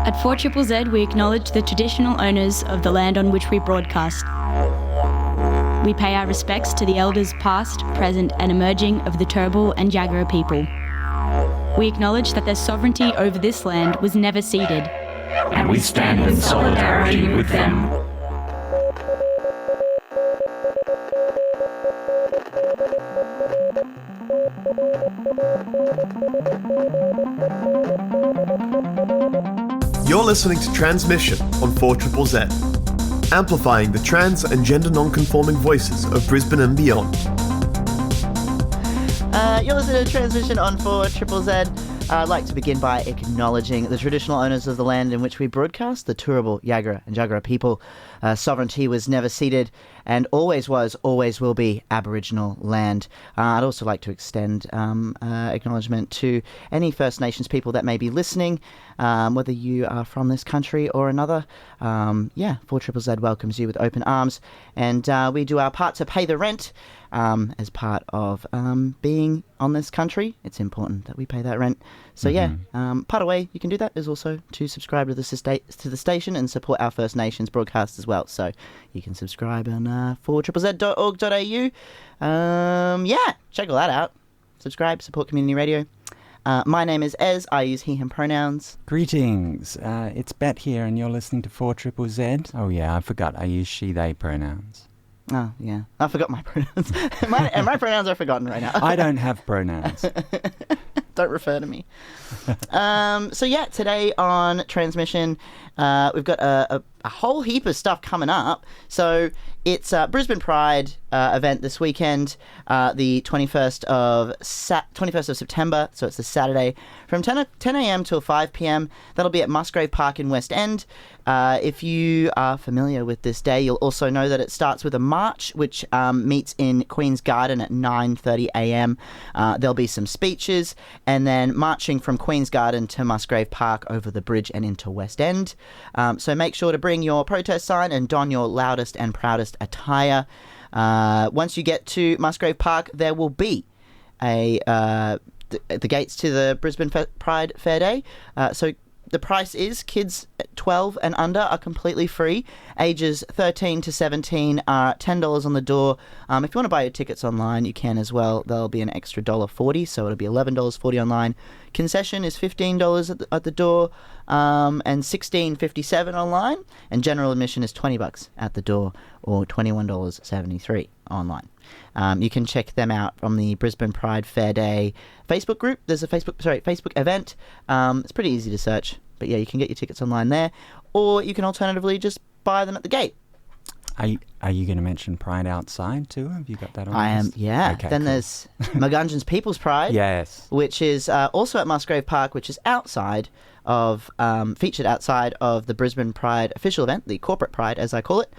At 4ZZZ, we acknowledge the traditional owners of the land on which we broadcast. We pay our respects to the elders past, present and emerging of the Turrbal and Jagera people. We acknowledge that their sovereignty over this land was never ceded. And we stand in solidarity with them. You're listening to Transmission on 4ZZZ, amplifying the trans and gender non-conforming voices of Brisbane and beyond. You're listening to Transmission on 4ZZZ. I'd like to begin by acknowledging the traditional owners of the land in which we broadcast, the Turrbal, Yuggera and Jagera people. Sovereignty was never ceded and always was, always will be Aboriginal land. I'd also like to extend acknowledgement to any First Nations people that may be listening, whether you are from this country or another. 4ZZZ welcomes you with open arms, and we do our part to pay the rent. As part of being on this country, it's important that we pay that rent. So part of the way you can do that is also to subscribe to the station and support our First Nations broadcast as well. So you can subscribe on 4ZZZ.org.au. Check all that out. Subscribe, support community radio. My name is Ez. I use he, him pronouns. Greetings. It's Bet here, and you're listening to 4ZZZ. Oh yeah, I forgot. I use she, they pronouns. Oh, yeah. I forgot my pronouns. my pronouns are forgotten right now. I don't have pronouns. Don't refer to me. Today on Transmission, we've got a whole heap of stuff coming up. So it's Brisbane Pride event this weekend, the 21st of September, so it's the Saturday, from 10 a.m. till 5 p.m. That'll be at Musgrave Park in West End. If you are familiar with this day, you'll also know that it starts with a march, which meets in Queen's Garden at 9:30 a.m. There'll be some speeches, and then marching from Queen's Garden to Musgrave Park over the bridge and into West End. So make sure to bring your protest sign and don your loudest and proudest attire. Once you get to Musgrave Park, there will be the gates to the Brisbane Pride Fair Day. So the price is kids 12 and under are completely free. Ages 13 to 17 are $10 on the door. If you want to buy your tickets online, you can as well. There'll be an extra $1.40, so it'll be $11.40 online. Concession is $15 at the door, and $16.57 online. And general admission is $20 at the door, or $21.73 online. You can check them out from the Brisbane Pride Fair Day Facebook group. There's a Facebook event. It's pretty easy to search, but yeah, you can get your tickets online there, or you can alternatively just buy them at the gate. Are you going to mention Pride outside too? Have you got that on? I am, yeah. Okay, then cool. There's Mugungeon's People's Pride, yes, which is also at Musgrave Park, which is outside of featured outside of the Brisbane Pride official event, the corporate Pride as I call it,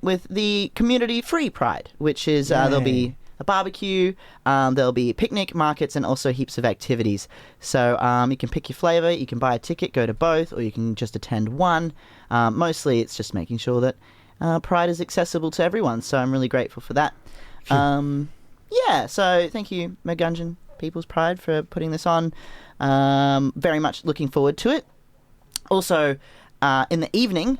with the community free Pride, which is there'll be a barbecue, there'll be picnic markets, and also heaps of activities. So you can pick your flavour, you can buy a ticket, go to both, or you can just attend one. Mostly it's just making sure that Pride is accessible to everyone, so I'm really grateful for that. So thank you, Mugungeon People's Pride, for putting this on. Very much looking forward to it. Also, in the evening,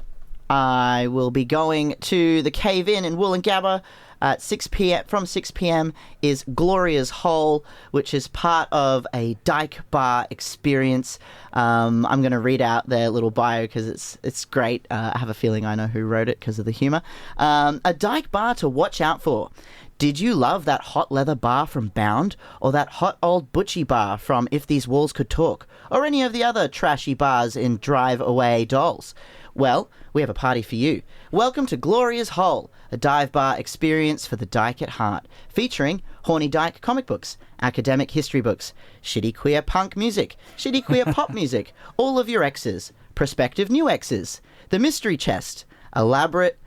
I will be going to the Cave Inn in Woolloongabba at 6 p.m. From 6 p.m. is Gloria's Hole, which is part of a dyke bar experience. I'm going to read out their little bio because it's great. I have a feeling I know who wrote it because of the humour. A dyke bar to watch out for. Did you love that hot leather bar from Bound, or that hot old butchie bar from If These Walls Could Talk, or any of the other trashy bars in Drive Away Dolls? Well, we have a party for you. Welcome to Gloria's Hole, a dive bar experience for the dyke at heart, featuring horny dyke comic books, academic history books, shitty queer punk music, shitty queer pop music, all of your exes, prospective new exes, the mystery chest, elaborate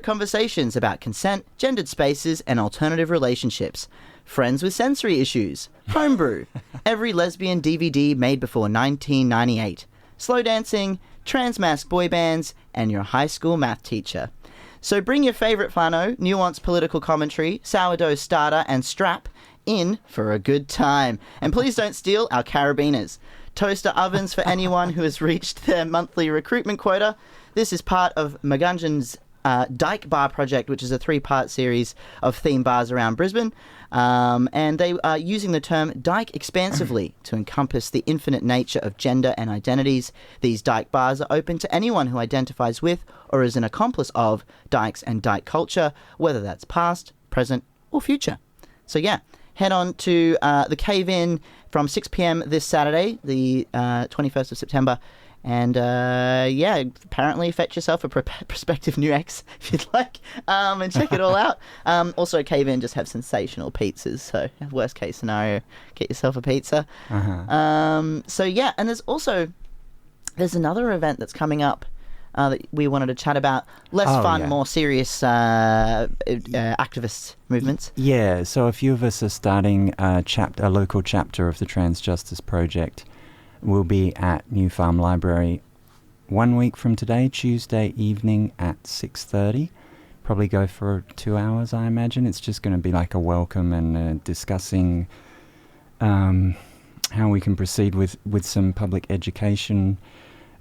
conversations about consent, gendered spaces, and alternative relationships, friends with sensory issues, homebrew, every lesbian DVD made before 1998, slow dancing, trans-mask boy bands, and your high school math teacher. So bring your favourite whānau, nuanced political commentary, sourdough starter, and strap in for a good time. And please don't steal our carabiners. toaster ovens for anyone who has reached their monthly recruitment quota. This is part of Magunjan's Dyke Bar project, which is a 3-part series of theme bars around Brisbane. And they are using the term dyke expansively to encompass the infinite nature of gender and identities. These dyke bars are open to anyone who identifies with or is an accomplice of dykes and dyke culture, whether that's past, present, or future. So yeah, head on to the Cave Inn from 6 p.m. this Saturday, the 21st of September. And, apparently fetch yourself a prospective new ex if you'd like, and check it all out. Also, Cave In just have sensational pizzas, so worst case scenario, get yourself a pizza. And there's another event that's coming up that we wanted to chat about. Less fun, more serious activist movements. Yeah, so a few of us are starting a local chapter of the Trans Justice Project. We'll be at New Farm Library 1 week from today, Tuesday evening at 6:30. Probably go for 2 hours, I imagine. It's just going to be like a welcome and discussing how we can proceed with some public education.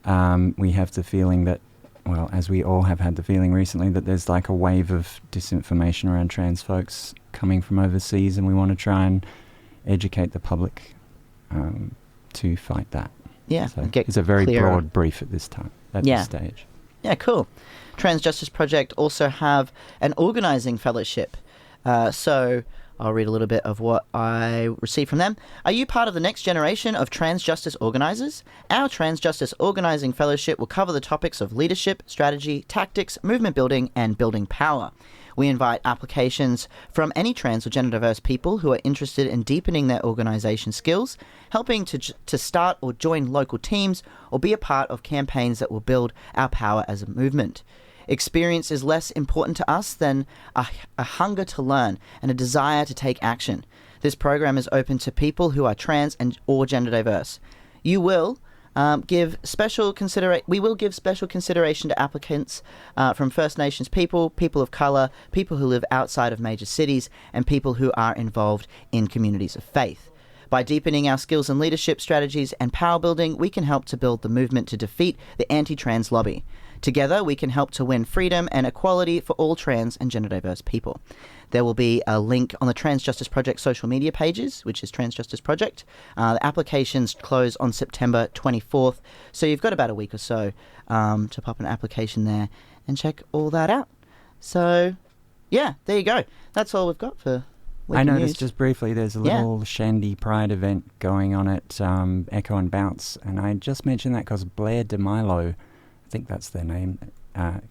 We have the feeling that, well, as we all have had the feeling recently, that there's like a wave of disinformation around trans folks coming from overseas, and we want to try and educate the public to fight that. Yeah, so it's a very broad brief at this time, this stage. Yeah, cool. Trans Justice Project also have an organising fellowship. So I'll read a little bit of what I received from them. Are you part of the next generation of trans justice organisers? Our Trans Justice Organising Fellowship will cover the topics of leadership, strategy, tactics, movement building, and building power. We invite applications from any trans or gender diverse people who are interested in deepening their organisation skills, helping to start or join local teams, or be a part of campaigns that will build our power as a movement. Experience is less important to us than a hunger to learn and a desire to take action. This program is open to people who are trans or gender diverse. We will give special consideration to applicants from First Nations people, people of colour, people who live outside of major cities, and people who are involved in communities of faith. By deepening our skills in leadership strategies and power building, we can help to build the movement to defeat the anti-trans lobby. Together, we can help to win freedom and equality for all trans and gender diverse people. There will be a link on the Trans Justice Project social media pages, which is Trans Justice Project. The applications close on September 24th, so you've got about a week or so to pop an application there and check all that out. So, yeah, there you go. That's all we've got for Weekly I noticed news. just briefly there's a little Shandy Pride event going on at Echo and Bounce, and I just mentioned that because Blair DeMilo, I think that's their name,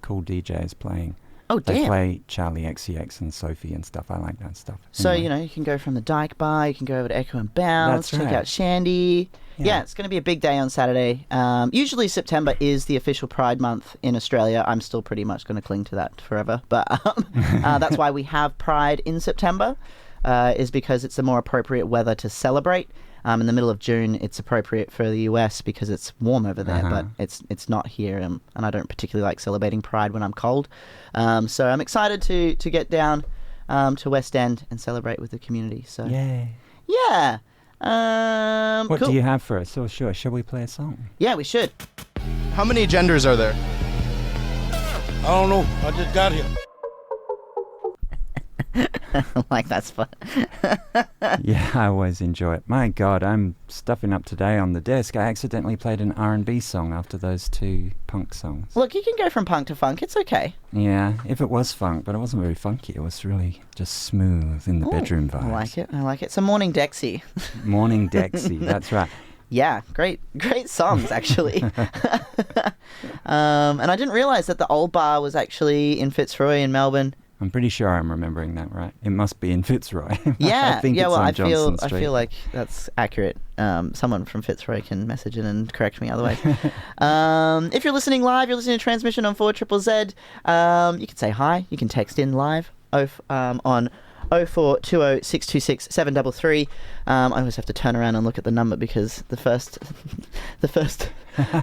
cool DJ is playing. Oh, damn. They play Charlie XCX and Sophie and stuff. I like that stuff. So, Anyway. you can go from the Dyke Bar, you can go over to Echo and Bounce, That's check right. out Shandy. Yeah. It's going to be a big day on Saturday. Usually September is the official Pride month in Australia. I'm still pretty much going to cling to that forever. But that's why we have Pride in September, is because it's the more appropriate weather to celebrate. In the middle of June, it's appropriate for the US because it's warm over there, but it's not here, and I don't particularly like celebrating Pride when I'm cold. So I'm excited to get down to West End and celebrate with the community. So Yay. yeah. What cool. do you have for us? Oh, sure. Shall we play a song? Yeah, we should. How many genders are there? I don't know. I just got here. Like, that's fun. Yeah, I always enjoy it. My God, I'm stuffing up today on the desk. I accidentally played an R&B song after those two punk songs. Look, you can go from punk to funk. It's okay. Yeah, if it was funk, but it wasn't very funky. It was really just smooth in the bedroom vibes. I like it. It's a Morning Dexy. Morning Dexy, that's right. Yeah, great songs, actually. And I didn't realise that the old bar was actually in Fitzroy in Melbourne. I'm pretty sure I'm remembering that right. It must be in Fitzroy. Yeah, I think it's on Johnson I Street. feel like that's accurate. Someone from Fitzroy can message in and correct me otherwise. If you're listening live, you're listening to Transmission on 4ZZZ, you can say hi. You can text in live on 0420 626 733. I always have to turn around and look at the number because the first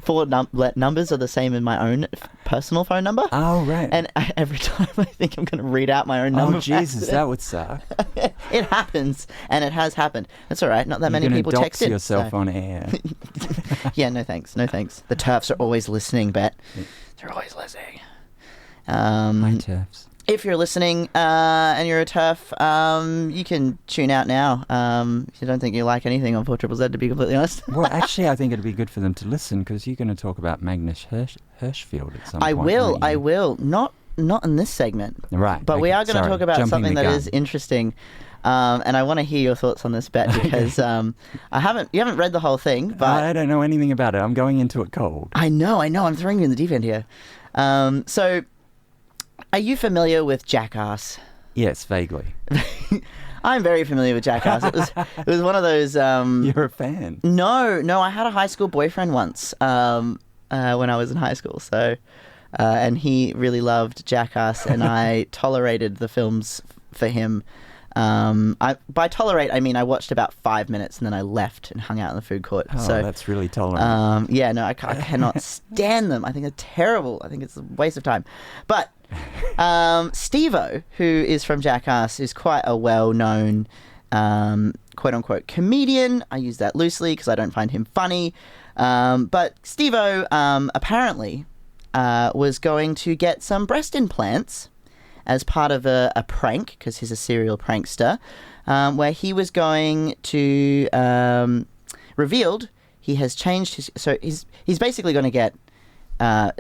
four numbers are the same as my own personal phone number. Oh, right. And every time I think I'm going to read out my own number. Oh, Jesus, that would suck. It happens, and it has happened. That's all right. Not that You're many people text dox in. yourself on air. Yeah, no thanks. No thanks. The TERFs are always listening, Bet. They're always listening. My TERFs. If you're listening and you're a TERF, you can tune out now. If you don't think you like anything on 4ZZZ, to be completely honest. Well, actually, I think it'd be good for them to listen because you're going to talk about Magnus Hirschfeld at some point. I will. Not in this segment. Right. But we are going to talk about something that is interesting. And I want to hear your thoughts on this, Bet, because you haven't read the whole thing, but I don't know anything about it. I'm going into it cold. I know. I'm throwing you in the deep end here. So, are you familiar with Jackass? Yes, vaguely. I'm very familiar with Jackass. It was one of those. You're a fan. No. I had a high school boyfriend once when I was in high school. So, and he really loved Jackass, and I tolerated the films for him. By tolerate, I mean I watched about 5 minutes and then I left and hung out in the food court. Oh, so that's really tolerant. Yeah, no, I cannot stand them. I think they're terrible. I think it's a waste of time. But Steve-O, who is from Jackass, is quite a well-known quote-unquote comedian. I use that loosely because I don't find him funny. But Steve-O apparently was going to get some breast implants as part of a prank, because he's a serial prankster, where he was going to revealed he has changed his. So he's basically going to get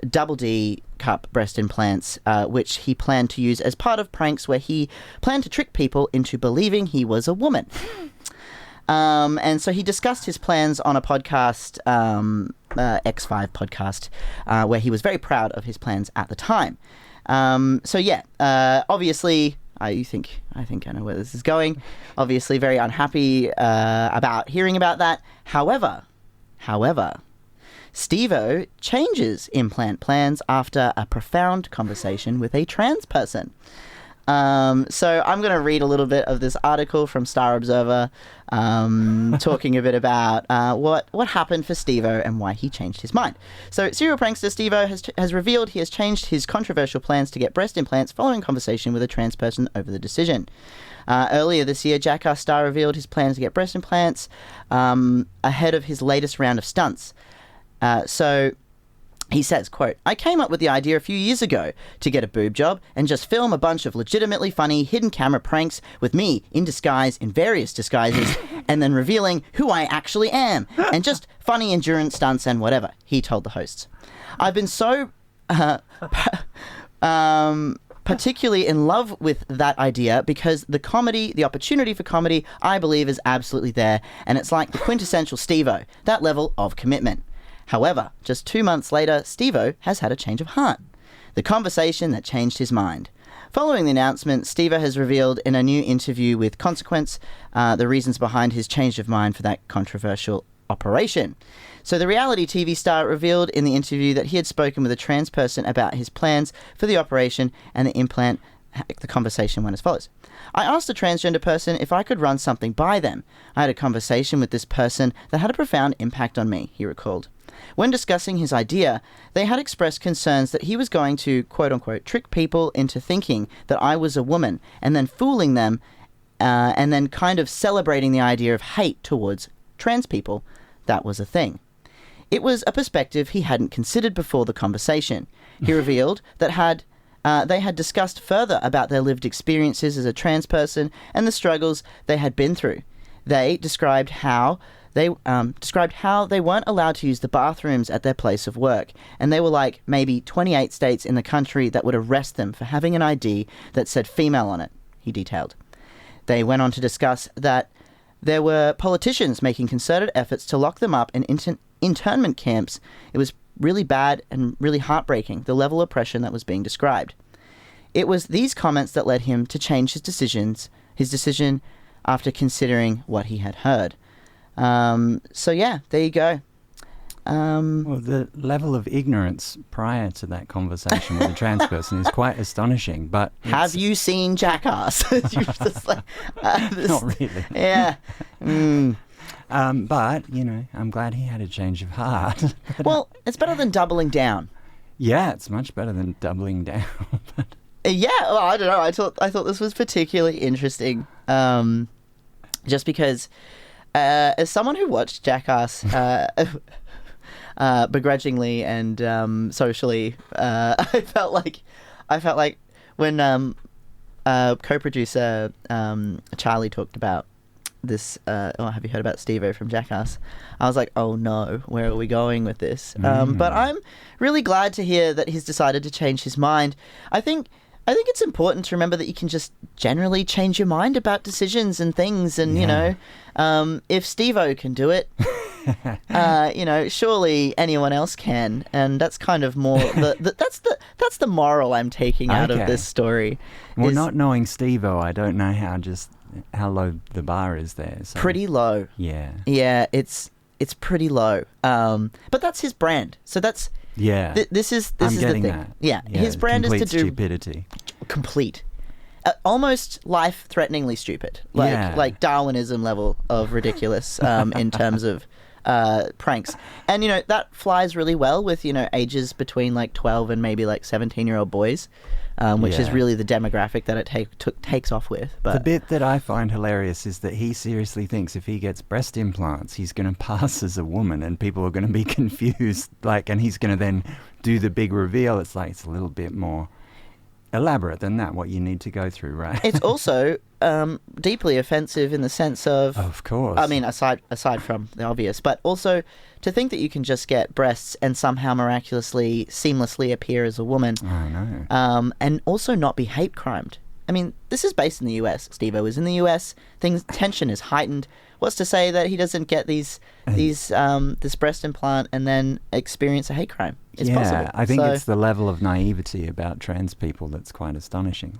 double D cup breast implants, which he planned to use as part of pranks where he planned to trick people into believing he was a woman. And so he discussed his plans on a podcast, X5 podcast, where he was very proud of his plans at the time. Obviously, I think I know where this is going. Obviously, very unhappy about hearing about that. However, Steve-O changes implant plans after a profound conversation with a trans person. So I'm going to read a little bit of this article from Star Observer, talking a bit about what happened for Steve-O and why he changed his mind. So serial prankster Steve-O has revealed he has changed his controversial plans to get breast implants following conversation with a trans person over the decision. Earlier this year, Jackass star revealed his plans to get breast implants ahead of his latest round of stunts. So he says, quote, "I came up with the idea a few years ago to get a boob job and just film a bunch of legitimately funny hidden camera pranks with me in disguise in various disguises and then revealing who I actually am and just funny endurance stunts and whatever," he told the hosts. "I've been so particularly in love with that idea because the opportunity for comedy, I believe, is absolutely there, and it's like the quintessential Steve-O, that level of commitment. However, just 2 months later, Steve-O has had a change of heart. The conversation that changed his mind. Following the announcement, Steve-O has revealed in a new interview with Consequence the reasons behind his change of mind for that controversial operation. So the reality TV star revealed in the interview that he had spoken with a trans person about his plans for the operation and the implant. The conversation went as follows. "I asked a transgender person if I could run something by them. I had a conversation with this person that had a profound impact on me," he recalled. When discussing his idea, they had expressed concerns that he was going to, quote-unquote, trick people into thinking that I was a woman and then fooling them and then kind of celebrating the idea of hate towards trans people. That was a thing. It was a perspective he hadn't considered before the conversation. He revealed that they had discussed further about their lived experiences as a trans person and the struggles they had been through. They described how they weren't allowed to use the bathrooms at their place of work, and they were like maybe 28 states in the country that would arrest them for having an ID that said female on it, he detailed. They went on to discuss that there were politicians making concerted efforts to lock them up in internment camps. It was really bad and really heartbreaking, the level of oppression that was being described. It was these comments that led him to change his decision after considering what he had heard. So yeah, there you go. Well, the level of ignorance prior to that conversation with a trans person is quite astonishing. But have you seen Jackass? Just like, not really. Yeah. But, I'm glad he had a change of heart. Well, it's better than doubling down. Yeah, it's much better than doubling down. Yeah, well, I don't know. I thought this was particularly interesting, just because, as someone who watched Jackass begrudgingly and socially, I felt like when co-producer Charlie talked about this. Have you heard about Steve-O from Jackass? I was like, oh no, where are we going with this? But I'm really glad to hear that he's decided to change his mind. I think it's important to remember that you can just generally change your mind about decisions and things, and if Steve-O can do it, surely anyone else can, and that's kind of more that's the moral I'm taking out of this story. Well, not knowing Steve-O, I don't know how low the bar is there. So. Pretty low. Yeah. Yeah, it's pretty low. But that's his brand. So that's this is the thing. That. Yeah, his brand is to do stupidity. Complete. Almost life-threateningly stupid, like Darwinism level of ridiculous in terms of pranks, and that flies really well with ages between like 12 and maybe like 17-year-old boys, which is really the demographic that it takes off with. But the bit that I find hilarious is that he seriously thinks if he gets breast implants, he's going to pass as a woman, and people are going to be confused. And he's going to then do the big reveal. It's like it's a little bit more elaborate than that, what you need to go through, right? It's also deeply offensive in the sense of course. I mean, aside from the obvious, but also to think that you can just get breasts and somehow miraculously, seamlessly appear as a woman. I know. And also not be hate crimed. I mean, this is based in the US. Steve-O is in the US. Tension is heightened. What's to say that he doesn't get this breast implant and then experience a hate crime? It's possible. I think it's the level of naivety about trans people that's quite astonishing.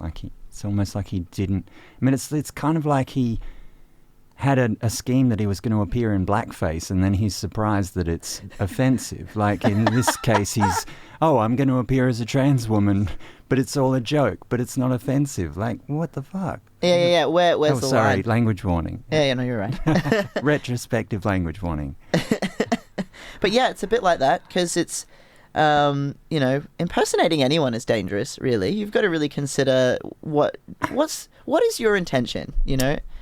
It's almost like he didn't. I mean, it's kind of like he had a scheme that he was going to appear in blackface, and then he's surprised that it's offensive. Like in this case, I'm going to appear as a trans woman, but it's all a joke, but it's not offensive. Like, what the fuck? Yeah. Where's the line? Language warning. Yeah, no, you're right. Retrospective language warning. But yeah, it's a bit like that, because it's, impersonating anyone is dangerous, really. You've got to really consider what is your intention,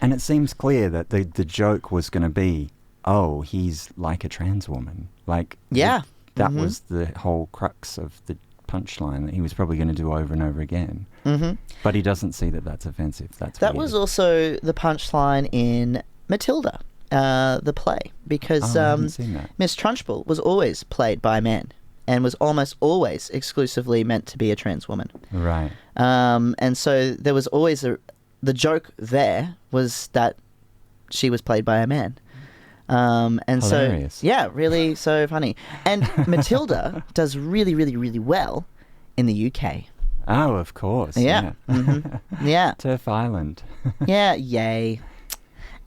And it seems clear that the joke was going to be, he's like a trans woman. That was the whole crux of the punchline that he was probably going to do over and over again. Mm-hmm. But he doesn't see that that's offensive. That was also the punchline in Matilda, the play, because Miss Trunchbull was always played by men and was almost always exclusively meant to be a trans woman. Right. And so there was always the joke there was that she was played by a man. And hilarious. So, yeah, really so funny. And Matilda does really, really, really well in the UK. Oh, of course. Yeah. Mm-hmm. Yeah. Turf Island. Yeah, yay.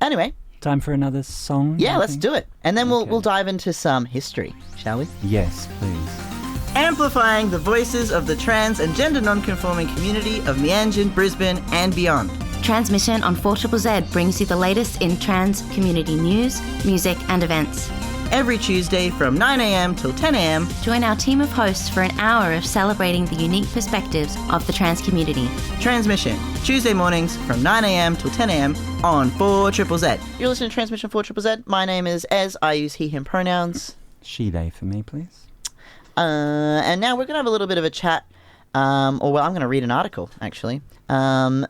Anyway. Time for another song? Yeah, let's do it. And then we'll dive into some history, shall we? Yes, please. Amplifying the voices of the trans and gender non-conforming community of Meanjin, Brisbane and beyond. Transmission on 4ZZZ brings you the latest in trans community news, music and events. Every Tuesday from 9am till 10am. Join our team of hosts for an hour of celebrating the unique perspectives of the trans community. Transmission, Tuesday mornings from 9am till 10am on 4ZZZ. You're listening to Transmission 4ZZZ. My name is Ez. I use he, him pronouns. She, they for me, please. And now we're going to have a little bit of a chat, I'm going to read an article, actually, from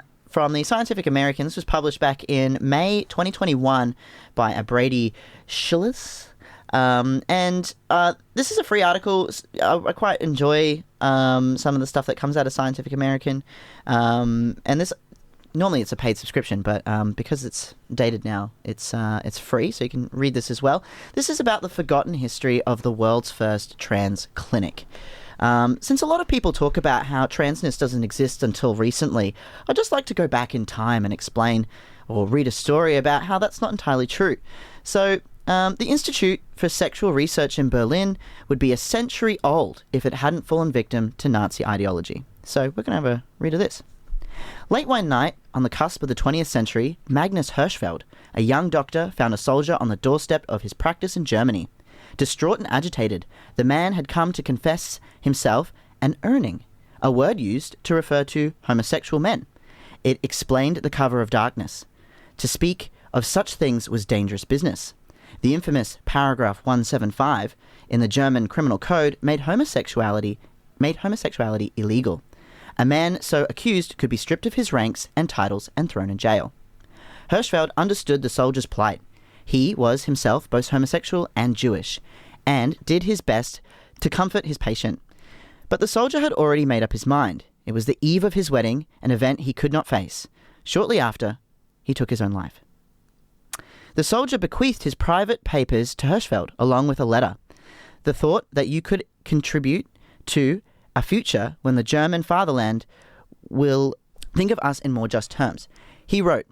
the Scientific American. This was published back in May 2021 by Brady Schillis. And this is a free article. I quite enjoy some of the stuff that comes out of Scientific American. And this, normally it's a paid subscription, but because it's dated now, it's free, so you can read this as well. This is about the forgotten history of the world's first trans clinic. Since a lot of people talk about how transness doesn't exist until recently, I'd just like to go back in time and explain or read a story about how that's not entirely true. So, the Institute for Sexual Research in Berlin would be a century old if it hadn't fallen victim to Nazi ideology. So we're going to have a read of this. Late one night, on the cusp of the 20th century, Magnus Hirschfeld, a young doctor, found a soldier on the doorstep of his practice in Germany. Distraught and agitated, the man had come to confess himself an Urning, a word used to refer to homosexual men. It explained the cover of darkness. To speak of such things was dangerous business. The infamous paragraph 175 in the German Criminal Code made homosexuality illegal. A man so accused could be stripped of his ranks and titles and thrown in jail. Hirschfeld understood the soldier's plight. He was himself both homosexual and Jewish, and did his best to comfort his patient. But the soldier had already made up his mind. It was the eve of his wedding, an event he could not face. Shortly after, he took his own life. The soldier bequeathed his private papers to Hirschfeld, along with a letter. The thought that you could contribute to a future when the German fatherland will think of us in more just terms. He wrote,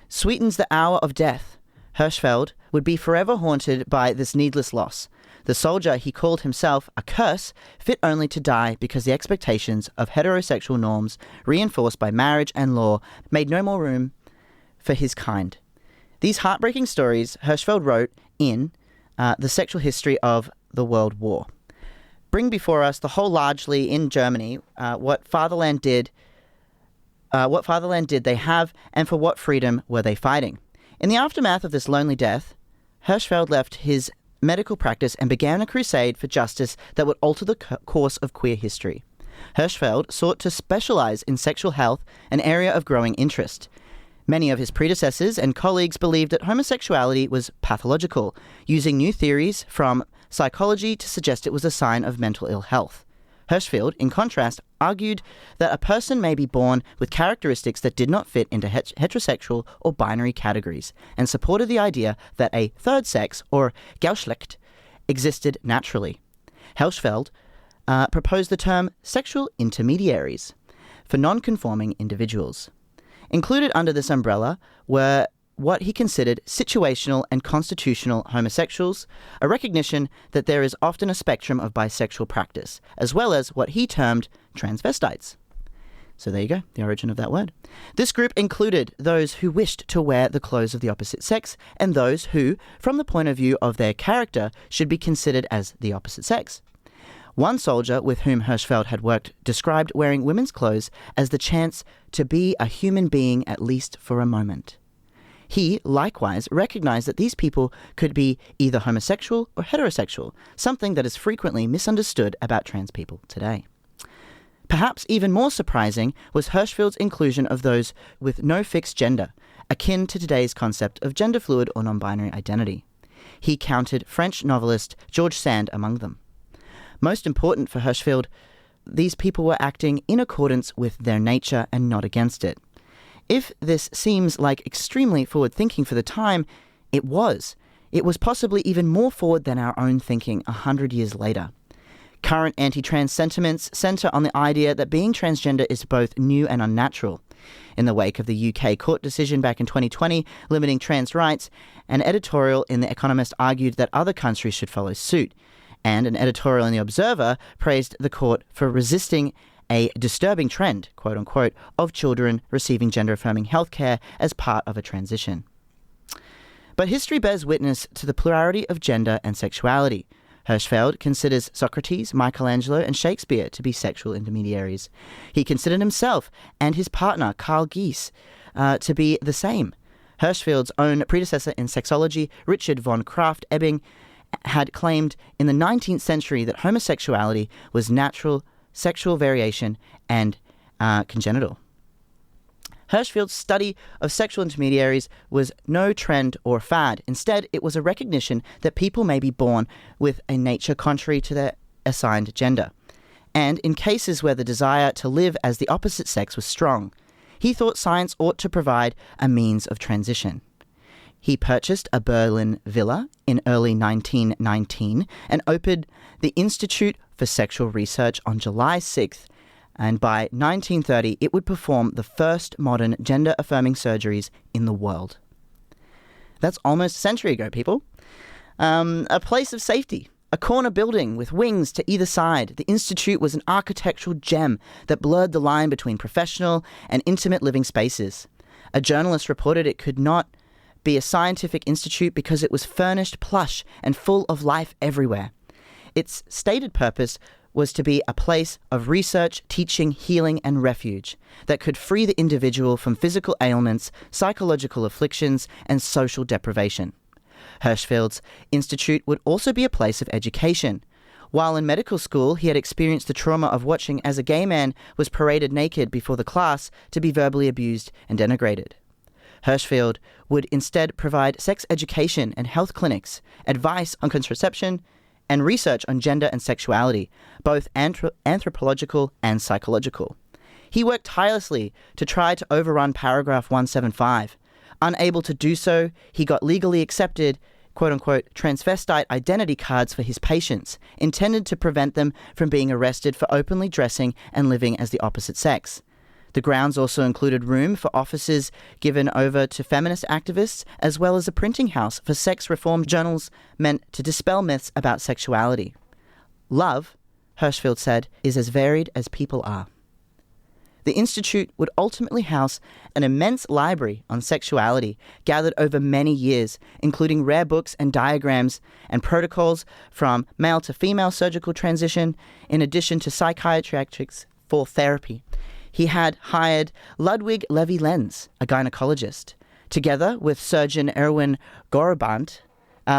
"Sweetens the hour of death. Hirschfeld would be forever haunted by this needless loss. The soldier he called himself a curse, fit only to die because the expectations of heterosexual norms, reinforced by marriage and law, made no more room for his kind." These heartbreaking stories Hirschfeld wrote in The Sexual History of the World War. Bring before us the whole largely in Germany, what fatherland did they have, and for what freedom were they fighting? In the aftermath of this lonely death, Hirschfeld left his medical practice and began a crusade for justice that would alter the course of queer history. Hirschfeld sought to specialize in sexual health, an area of growing interest. Many of his predecessors and colleagues believed that homosexuality was pathological, using new theories from psychology to suggest it was a sign of mental ill health. Hirschfeld, in contrast, argued that a person may be born with characteristics that did not fit into heterosexual or binary categories, and supported the idea that a third sex, or Geschlecht, existed naturally. Hirschfeld proposed the term sexual intermediaries for non-conforming individuals. Included under this umbrella were what he considered situational and constitutional homosexuals, a recognition that there is often a spectrum of bisexual practice, as well as what he termed transvestites. So there you go, the origin of that word. This group included those who wished to wear the clothes of the opposite sex, and those who, from the point of view of their character, should be considered as the opposite sex. One soldier with whom Hirschfeld had worked described wearing women's clothes as the chance to be a human being at least for a moment. He, likewise, recognized that these people could be either homosexual or heterosexual, something that is frequently misunderstood about trans people today. Perhaps even more surprising was Hirschfeld's inclusion of those with no fixed gender, akin to today's concept of gender fluid or non-binary identity. He counted French novelist George Sand among them. Most important for Hirschfeld, these people were acting in accordance with their nature and not against it. If this seems like extremely forward-thinking for the time, it was. It was possibly even more forward than our own thinking 100 years later. Current anti-trans sentiments centre on the idea that being transgender is both new and unnatural. In the wake of the UK court decision back in 2020 limiting trans rights, an editorial in The Economist argued that other countries should follow suit. And an editorial in The Observer praised the court for resisting a disturbing trend, quote-unquote, of children receiving gender-affirming healthcare as part of a transition. But history bears witness to the plurality of gender and sexuality. Hirschfeld considers Socrates, Michelangelo, and Shakespeare to be sexual intermediaries. He considered himself and his partner, Carl Gies, to be the same. Hirschfeld's own predecessor in sexology, Richard von Krafft-Ebing, had claimed in the 19th century that homosexuality was natural sexual variation and congenital. Hirschfeld's study of sexual intermediaries was no trend or fad. Instead, it was a recognition that people may be born with a nature contrary to their assigned gender. And in cases where the desire to live as the opposite sex was strong, he thought science ought to provide a means of transition. He purchased a Berlin villa in early 1919 and opened the Institute for Sexual Research on July 6th, and by 1930 it would perform the first modern gender-affirming surgeries in the world. That's almost a century ago, people. A place of safety, A corner building with wings to either side, the Institute was an architectural gem that blurred the line between professional and intimate living spaces. A journalist reported it could not be a scientific institute because it was furnished plush and full of life everywhere. Its stated purpose was to be a place of research, teaching, healing, and refuge that could free the individual from physical ailments, psychological afflictions, and social deprivation. Hirschfeld's institute would also be a place of education. While in medical school, he had experienced the trauma of watching as a gay man was paraded naked before the class to be verbally abused and denigrated. Hirschfeld would instead provide sex education and health clinics, advice on contraception, and research on gender and sexuality, both anthropological and psychological. He worked tirelessly to try to overrun paragraph 175. Unable to do so, he got legally accepted, quote-unquote, transvestite identity cards for his patients, intended to prevent them from being arrested for openly dressing and living as the opposite sex. The grounds also included room for offices given over to feminist activists, as well as a printing house for sex reform journals meant to dispel myths about sexuality. Love, Hirschfeld said, is as varied as people are. The Institute would ultimately house an immense library on sexuality gathered over many years, including rare books and diagrams and protocols from male to female surgical transition, in addition to psychiatrics for therapy. He had hired Ludwig Levy-Lenz, a gynecologist. Together with surgeon Erwin Gorabant,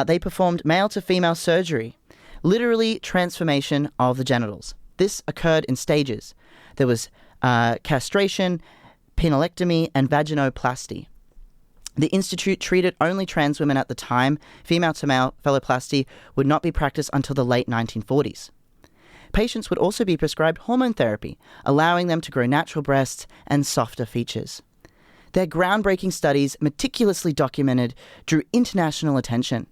they performed male-to-female surgery, literally transformation of the genitals. This occurred in stages. There was castration, penile and vaginoplasty. The Institute treated only trans women at the time. Female-to-male phalloplasty would not be practiced until the late 1940s. Patients would also be prescribed hormone therapy, allowing them to grow natural breasts and softer features. Their groundbreaking studies, meticulously documented, drew international attention.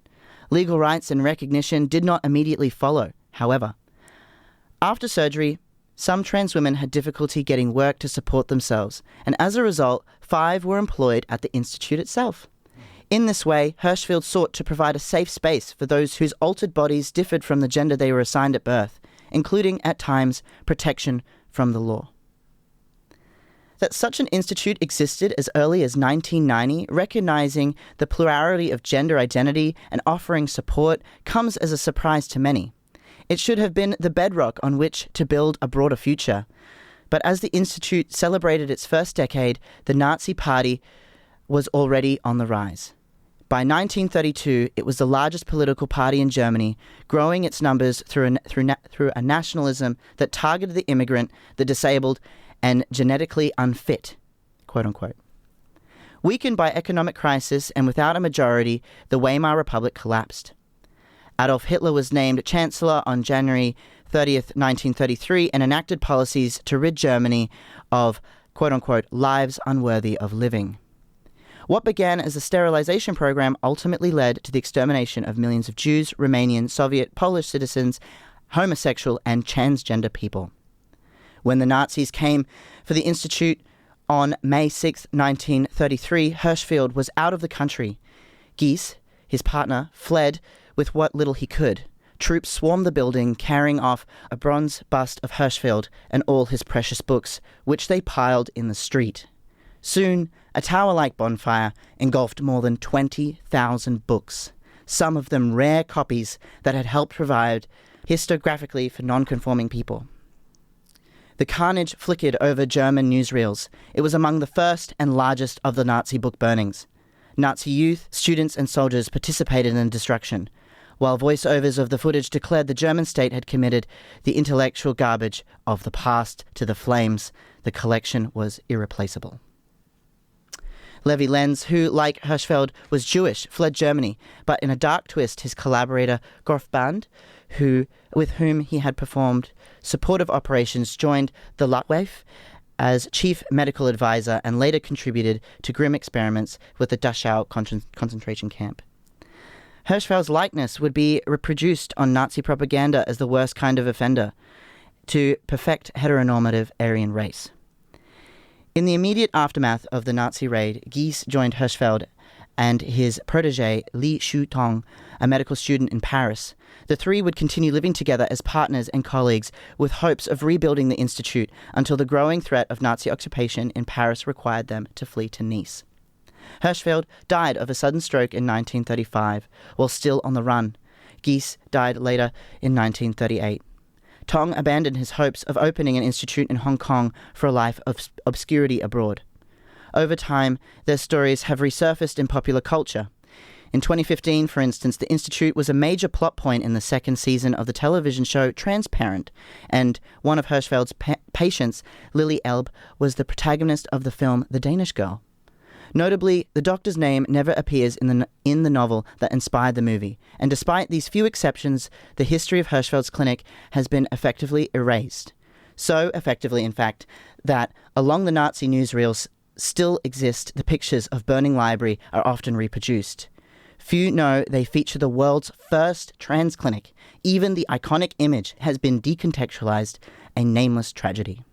Legal rights and recognition did not immediately follow, however. After surgery, some trans women had difficulty getting work to support themselves, and as a result, 5 were employed at the Institute itself. In this way, Hirschfeld sought to provide a safe space for those whose altered bodies differed from the gender they were assigned at birth, including, at times, protection from the law. That such an institute existed as early as 1990, recognizing the plurality of gender identity and offering support, comes as a surprise to many. It should have been the bedrock on which to build a broader future. But as the Institute celebrated its first decade, the Nazi Party was already on the rise. By 1932, it was the largest political party in Germany, growing its numbers through a nationalism that targeted the immigrant, the disabled, and genetically unfit, quote-unquote. Weakened by economic crisis and without a majority, the Weimar Republic collapsed. Adolf Hitler was named Chancellor on January 30th, 1933, and enacted policies to rid Germany of, quote-unquote, lives unworthy of living. What began as a sterilization program ultimately led to the extermination of millions of Jews, Romanian, Soviet, Polish citizens, homosexual, and transgender people. When the Nazis came for the Institute on May 6, 1933, Hirschfeld was out of the country. Gies, his partner, fled with what little he could. Troops swarmed the building, carrying off a bronze bust of Hirschfeld and all his precious books, which they piled in the street. Soon, a tower-like bonfire engulfed more than 20,000 books, some of them rare copies that had helped provide historiographically for non-conforming people. The carnage flickered over German newsreels. It was among the first and largest of the Nazi book burnings. Nazi youth, students and soldiers participated in the destruction, while voiceovers of the footage declared the German state had committed the intellectual garbage of the past to the flames. The collection was irreplaceable. Levy-Lenz, who, like Hirschfeld, was Jewish, fled Germany, but in a dark twist, his collaborator, Gorabant, with whom he had performed supportive operations, joined the Luftwaffe as chief medical advisor and later contributed to grim experiments with the Dachau concentration camp. Hirschfeld's likeness would be reproduced on Nazi propaganda as the worst kind of offender to perfect heteronormative Aryan race. In the immediate aftermath of the Nazi raid, Gies joined Hirschfeld and his protege Li Shutong, a medical student in Paris. The three would continue living together as partners and colleagues with hopes of rebuilding the institute until the growing threat of Nazi occupation in Paris required them to flee to Nice. Hirschfeld died of a sudden stroke in 1935 while still on the run. Gies died later in 1938. Tong abandoned his hopes of opening an institute in Hong Kong for a life of obscurity abroad. Over time, their stories have resurfaced in popular culture. In 2015, for instance, the Institute was a major plot point in the second season of the television show Transparent, and one of Hirschfeld's patients, Lily Elbe, was the protagonist of the film The Danish Girl. Notably, the doctor's name never appears in the novel that inspired the movie, and despite these few exceptions, the history of Hirschfeld's clinic has been effectively erased. So effectively, in fact, that along the Nazi newsreels still exist, the pictures of burning library are often reproduced. Few know they feature the world's first trans clinic. Even the iconic image has been decontextualized, a nameless tragedy.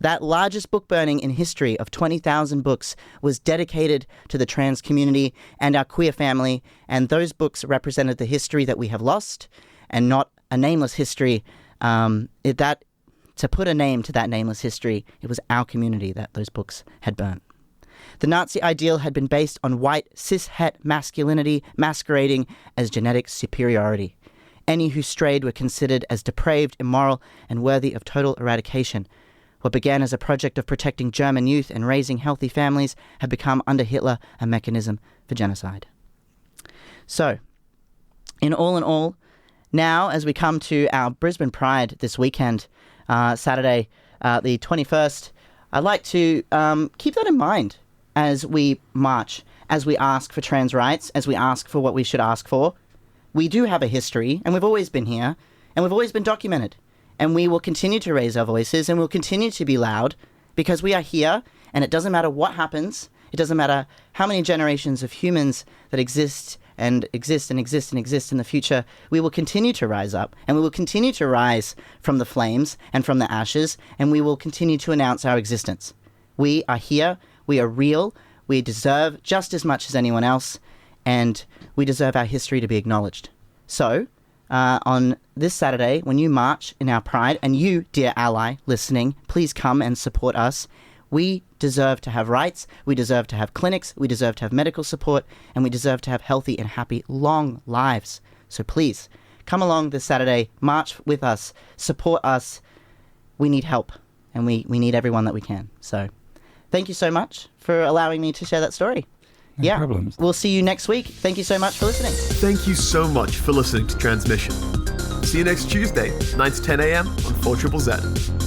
That largest book burning in history of 20,000 books was dedicated to the trans community and our queer family, and those books represented the history that we have lost, and not a nameless history. To put a name to that nameless history, it was our community that those books had burnt. The Nazi ideal had been based on white, cis-het masculinity masquerading as genetic superiority. Any who strayed were considered as depraved, immoral, and worthy of total eradication. What began as a project of protecting German youth and raising healthy families had become, under Hitler, a mechanism for genocide. So, in all, now as we come to our Brisbane Pride this weekend, Saturday, the 21st, I'd like to keep that in mind as we march, as we ask for trans rights, as we ask for what we should ask for. We do have a history, and we've always been here, and we've always been documented. And we will continue to raise our voices, and we'll continue to be loud, because we are here, and it doesn't matter what happens. It doesn't matter how many generations of humans that exist in the future. We will continue to rise up, and we will continue to rise from the flames and from the ashes, and we will continue to announce our existence. We are here. We are real. We deserve just as much as anyone else, and we deserve our history to be acknowledged. So, on this Saturday, when you march in our pride, and you, dear ally, listening, please come and support us. We deserve to have rights, we deserve to have clinics, we deserve to have medical support, and we deserve to have healthy and happy, long lives. So please, come along this Saturday, march with us, support us. We need help, and we need everyone that we can. So thank you so much for allowing me to share that story. No problems. We'll see you next week. Thank you so much for listening. Thank you so much for listening to Transmission. See you next Tuesday, 9 to 10 a.m. on 4ZZZ.